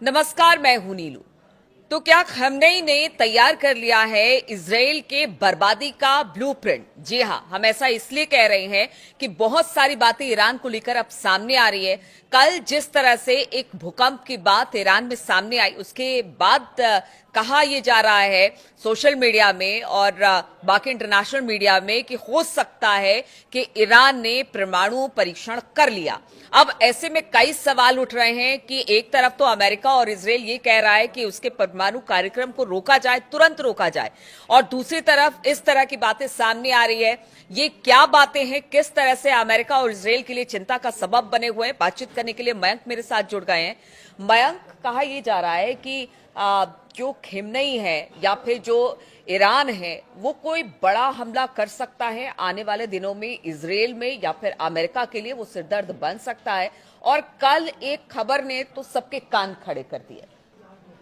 नमस्कार, मैं हूं नीलू। तो क्या खamenei ने तैयार कर लिया है इजराइल के बर्बादी का ब्लूप्रिंट? जी हां, हम ऐसा इसलिए कह रहे हैं कि बहुत सारी बातें ईरान को लेकर अब सामने आ रही है। कल जिस तरह से एक भूकंप की बात ईरान में सामने आई, उसके बाद कहा यह जा रहा है सोशल मीडिया में और बाकी इंटरनेशनल मीडिया में कि हो सकता है कि ईरान ने परमाणु परीक्षण कर लिया। अब ऐसे में कई सवाल उठ रहे हैं कि एक तरफ तो अमेरिका और इजराइल ये कह रहा है कि उसके परमाणु कार्यक्रम को रोका जाए, तुरंत रोका जाए, और दूसरी तरफ इस तरह की बातें सामने आ रही है। ये क्या बातें हैं, किस तरह से अमेरिका और इजराइल के लिए चिंता का सबब बने हुए हैं? बातचीत करने के लिए मयंक मेरे साथ जुड़ गए हैं। मयंक, कहा यह जा रहा है कि जो खamenei है या फिर जो ईरान है वो कोई बड़ा हमला कर सकता है आने वाले दिनों में इजराइल में, या फिर अमेरिका के लिए वो सिरदर्द बन सकता है। और कल एक खबर ने तो सबके कान खड़े कर दिए।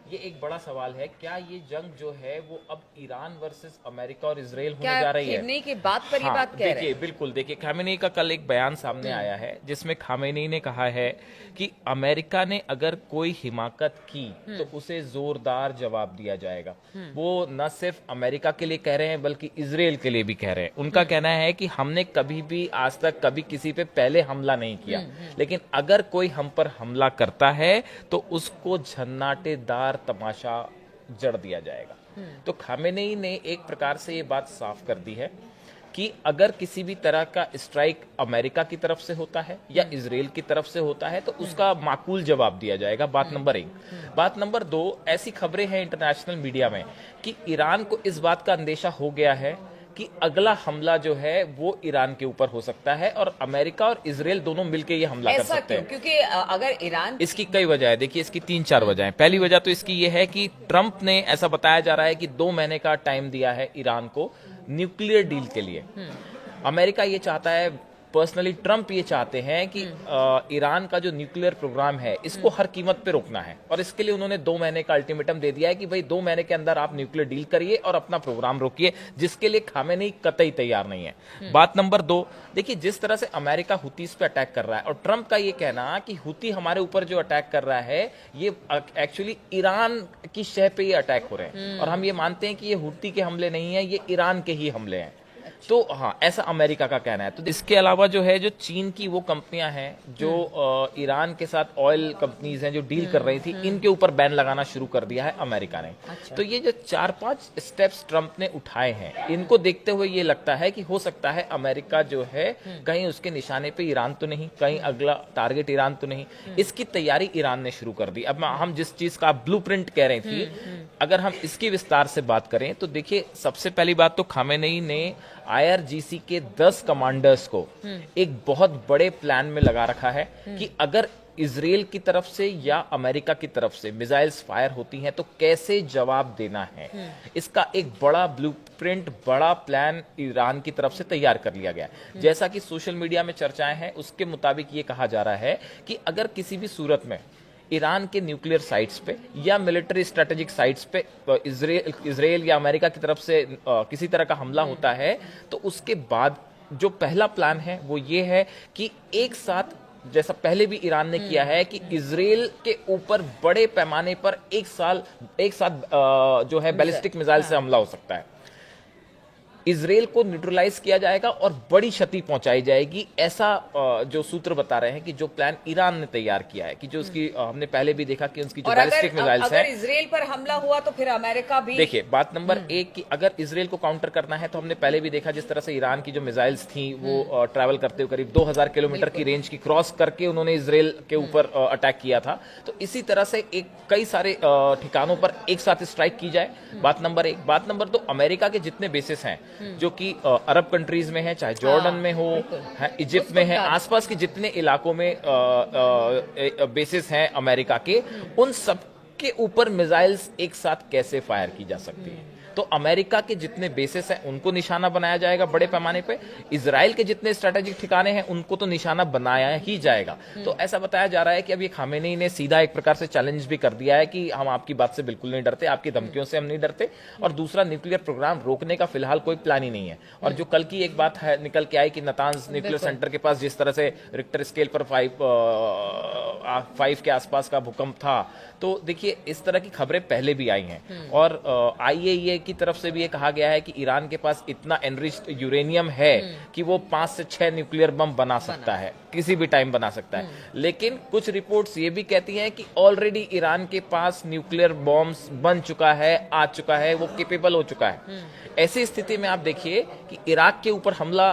ये एक बड़ा सवाल है, क्या ये जंग जो है वो अब ईरान वर्सेस अमेरिका और इजराइल होने जा रही है? खamenei की बात पर ये बात कह रहे हैं। बिल्कुल, देखिए खामेनेई का कल एक बयान सामने आया है जिसमें खामेनेई ने कहा है कि अमेरिका ने अगर कोई हिमाकत की तो उसे जोरदार जवाब दिया जाएगा। वो न सिर्फ अमेरिका के लिए कह रहे हैं बल्कि इजराइल के लिए भी कह रहे हैं। उनका कहना है कि हमने कभी भी आज तक कभी किसी पे पहले हमला नहीं किया, लेकिन अगर कोई हम पर हमला करता है तो उसको झन्नाटेदार तमाशा जड़ दिया जाएगा। तो खामेनेई ने एक प्रकार से ये बात साफ कर दी है कि अगर किसी भी तरह का स्ट्राइक अमेरिका की तरफ से होता है या इजराइल की तरफ से होता है तो उसका माकूल जवाब दिया जाएगा। बात नंबर 1। बात नंबर 2, ऐसी खबरें हैं इंटरनेशनल मीडिया में कि ईरान को इस बात का अंदेशा हो गया है कि अगला हमला जो है वो ईरान के ऊपर हो सकता है और अमेरिका और इजराइल दोनों मिलकर ये हमला कर सकते हैं। क्योंकि अगर ईरान, इसकी कई वजह है। देखिए, इसकी 3-4 वजह। पहली वजह तो इसकी ये है कि ट्रंप ने, ऐसा बताया जा रहा है कि 2 महीने का टाइम दिया है ईरान को न्यूक्लियर डील के लिए। अमेरिका ये चाहता है, पर्सनली ट्रंप ये चाहते हैं कि ईरान का जो न्यूक्लियर प्रोग्राम है इसको हर कीमत पे रोकना है, और इसके लिए उन्होंने 2 महीने का अल्टीमेटम दे दिया है कि भाई 2 महीने के अंदर आप न्यूक्लियर डील करिए और अपना प्रोग्राम रोकिए, जिसके लिए खामेनेई कतई तैयार नहीं है। बात नंबर 2, देखिए जिस तरह से अमेरिका हुतीस पे अटैक कर रहा है और ट्रंप का ये कहना कि हुती हमारे ऊपर जो अटैक कर रहा है ये एक्चुअली ईरान की शह पे ये अटैक हो रहे हैं, और हम ये मानते हैं कि ये हुती के हमले नहीं है, ये ईरान के ही हमले हैं। तो हाँ, ऐसा अमेरिका का कहना है। तो इसके अलावा जो है, जो चीन की वो कंपनियां हैं जो ईरान के साथ ऑयल कंपनीज हैं जो डील कर रही थी, इनके ऊपर बैन लगाना शुरू कर दिया है अमेरिका ने। अच्छा। तो ये जो 4-5 स्टेप्स ट्रंप ने उठाए हैं, इनको देखते हुए ये लगता है कि हो सकता है अमेरिका जो है कहीं उसके निशाने पे ईरान तो नहीं, कहीं अगला टारगेट ईरान तो नहीं। इसकी तैयारी ईरान ने शुरू कर दी। अब हम जिस चीज का ब्लूप्रिंट कह रही थी, अगर हम इसकी विस्तार से बात करें तो देखिए, सबसे पहली बात तो खामेनेई ने IRGC के 10 कमांडर्स को एक बहुत बड़े प्लान में लगा रखा है कि अगर इजराइल की तरफ से या अमेरिका की तरफ से मिसाइल्स फायर होती हैं तो कैसे जवाब देना है। इसका एक बड़ा ब्लूप्रिंट, बड़ा प्लान ईरान की तरफ से तैयार कर लिया गया। जैसा कि सोशल मीडिया में चर्चाएं हैं, उसके मुताबिक ये कहा जा रहा है कि अगर किसी भी सूरत में ईरान के न्यूक्लियर साइट्स पे या मिलिट्री स्ट्रेटेजिक साइट्स पे इजराइल या अमेरिका की तरफ से किसी तरह का हमला होता है तो उसके बाद जो पहला प्लान है वो ये है कि एक साथ, जैसा पहले भी ईरान ने किया है, कि इजराइल के ऊपर बड़े पैमाने पर एक साथ जो है बैलिस्टिक मिसाइल से हमला हो सकता है। इजराइल को न्यूट्रलाइज किया जाएगा और बड़ी क्षति पहुंचाई जाएगी। ऐसा जो सूत्र बता रहे हैं कि जो प्लान ईरान ने तैयार किया है, कि जो उसकी हमने पहले भी देखा कि उसकी जो बैलिस्टिक मिसाइल्स हैं, अगर इजराइल पर हमला हुआ तो फिर अमेरिका भी। देखिए, बात नंबर 1 कि अगर इजराइल को काउंटर करना है तो हमने पहले भी देखा जिस तरह से ईरान की जो मिसाइल्स थी वो ट्रैवल करते हुए करीब 2000 किलोमीटर की रेंज की क्रॉस करके उन्होंने इजराइल के ऊपर अटैक किया था। तो इसी तरह से कई सारे ठिकानों पर एक साथ स्ट्राइक की जाए। बात नंबर 1। बात नंबर 2, अमेरिका के जितने बेसिस हैं जो कि अरब कंट्रीज में है, चाहे जॉर्डन में हो, इजिप्ट में है, आसपास के जितने इलाकों में बेसिस हैं अमेरिका के, उन सब के ऊपर मिसाइल्स एक साथ कैसे फायर की जा सकती है। तो अमेरिका के जितने बेसिस हैं उनको निशाना बनाया जाएगा बड़े पैमाने पे, इजराइल के जितने स्ट्रेटेजिक ठिकाने हैं उनको तो निशाना बनाया ही जाएगा। तो ऐसा बताया जा रहा है कि अब ये खामेनी ने सीधा एक प्रकार से चैलेंज भी कर दिया है कि हम आपकी बात से बिल्कुल नहीं डरते, आपकी धमकियों से हम नहीं डरते, और दूसरा न्यूक्लियर प्रोग्राम रोकने का फिलहाल कोई प्लान ही नहीं है। और जो कल की एक बात है निकल के आई कि नातांज न्यूक्लियर सेंटर के पास जिस तरह से रिक्टर स्केल पर 5 के आसपास का भूकंप था, तो देखिए इस तरह की खबरें पहले भी आई हैं। और आईएईए की तरफ से भी ये कहा गया है कि ईरान के पास इतना एनरिच्ड यूरेनियम है कि वो 5 से 6 न्यूक्लियर बम बना सकता है, किसी भी टाइम बना सकता है। लेकिन कुछ रिपोर्ट्स ये भी कहती हैं कि ऑलरेडी ईरान के पास न्यूक्लियर बॉम्ब्स बन चुका है, आ चुका है, वो केपेबल हो चुका है। ऐसी स्थिति में आप देखिए कि इराक के ऊपर हमला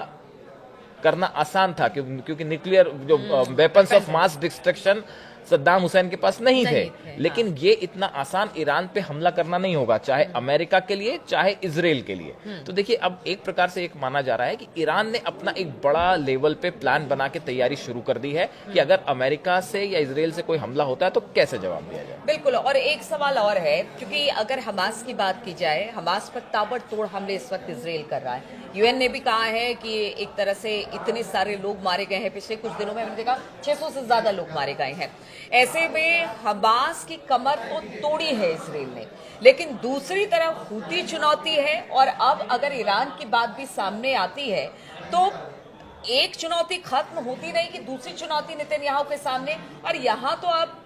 करना आसान था क्योंकि न्यूक्लियर जो weapons of mass destruction Saddam Hussain के पास नहीं थे। लेकिन ये इतना आसान ईरान पे हमला करना नहीं होगा, चाहे अमेरिका के लिए चाहे इजराइल के लिए। तो देखिए अब एक प्रकार से एक माना जा रहा है कि ईरान ने अपना एक बड़ा लेवल पे प्लान बना के तैयारी शुरू कर दी है कि अगर अमेरिका से या इजराइल से कोई हमला होता है तो कैसे जवाब दिया जाए। बिल्कुल। और एक सवाल और है, क्योंकि अगर हमास की बात की जाए, हमास पर ताबड़तोड़ हमले इस वक्त इजराइल कर रहा है। यूएन ने भी कहा है कि एक तरह से इतने सारे लोग मारे गए हैं, पिछले कुछ दिनों में हमने देखा 600 से ज्यादा लोग मारे गए हैं। ऐसे में हमास की कमर तो तोड़ी है इजराइल ने, लेकिन दूसरी तरफ हूती चुनौती है। और अब अगर ईरान की बात भी सामने आती है तो एक चुनौती खत्म होती नहीं कि दूसरी चुनौती नेतन्याहू के सामने। और यहाँ तो अब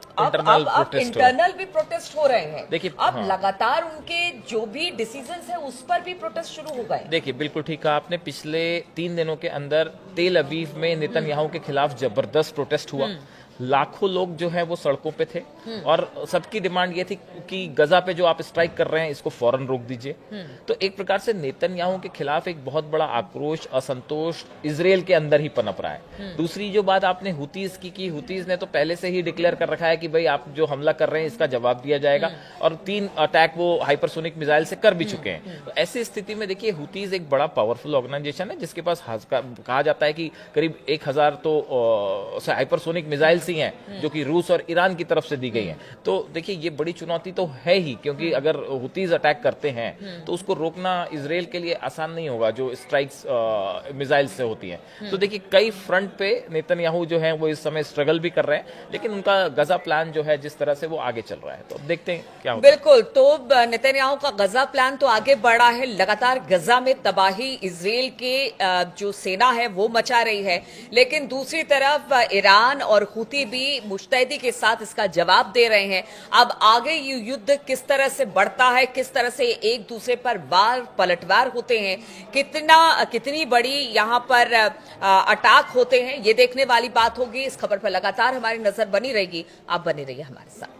इंटरनल भी प्रोटेस्ट हो रहे हैं। देखिए अब लगातार उनके जो भी डिसीजंस है उस पर भी प्रोटेस्ट शुरू हो गए। देखिए बिल्कुल ठीक कहा आपने, पिछले 3 दिनों के अंदर तेल अवीव में नेतन्याहू के खिलाफ जबरदस्त प्रोटेस्ट हुआ। लाखों लोग जो हैं वो सड़कों पे थे और सबकी डिमांड ये थी कि गजा पे जो आप स्ट्राइक कर रहे हैं इसको फौरन रोक दीजिए। तो एक प्रकार से नेतन्याहू के खिलाफ एक बहुत बड़ा आक्रोश, असंतोष इजराइल के अंदर ही पनप रहा है। दूसरी जो बात आपने हुतीज की हुतीज ने तो पहले से ही डिक्लेयर कर रखा है कि भाई आप जो हमला कर रहे हैं इसका जवाब दिया जाएगा, और 3 अटैक वो हाइपरसोनिक मिसाइल से कर भी चुके हैं। तो ऐसी स्थिति में देखिए हुतीज एक बड़ा पावरफुल ऑर्गेनाइजेशन है जिसके पास कहा जाता है कि करीब 1000 तो हाइपरसोनिक मिसाइल हैं जो कि रूस और ईरान की तरफ से दी गई हैं। तो देखिए ये बड़ी चुनौती तो है ही, क्योंकि अगर हुतीज अटैक करते हैं तो उसको रोकना इजराइल के लिए आसान नहीं होगा जो स्ट्राइक्स मिसाइल से होती हैं। तो देखिए कई फ्रंट पे नेतन्याहू जो है वो इस समय स्ट्रगल भी कर रहे हैं, लेकिन उनका गजा प्लान जो है जिस तरह से वो आगे चल रहा है, तो देखते हैं क्या होता है। बिल्कुल। तो नेतन्याहू का गजा प्लान तो आगे बढ़ा है, लगातार गजा में तबाही इजराइल के जो सेना है वो मचा रही है, लेकिन दूसरी तरफ ईरान और हुती भी मुस्तैदी के साथ इसका जवाब दे रहे हैं। अब आगे ये युद्ध किस तरह से बढ़ता है, किस तरह से एक दूसरे पर वार पलटवार होते हैं, कितनी बड़ी यहां पर अटैक होते हैं, ये देखने वाली बात होगी। इस खबर पर लगातार हमारी नजर बनी रहेगी। आप बने रहिए हमारे साथ।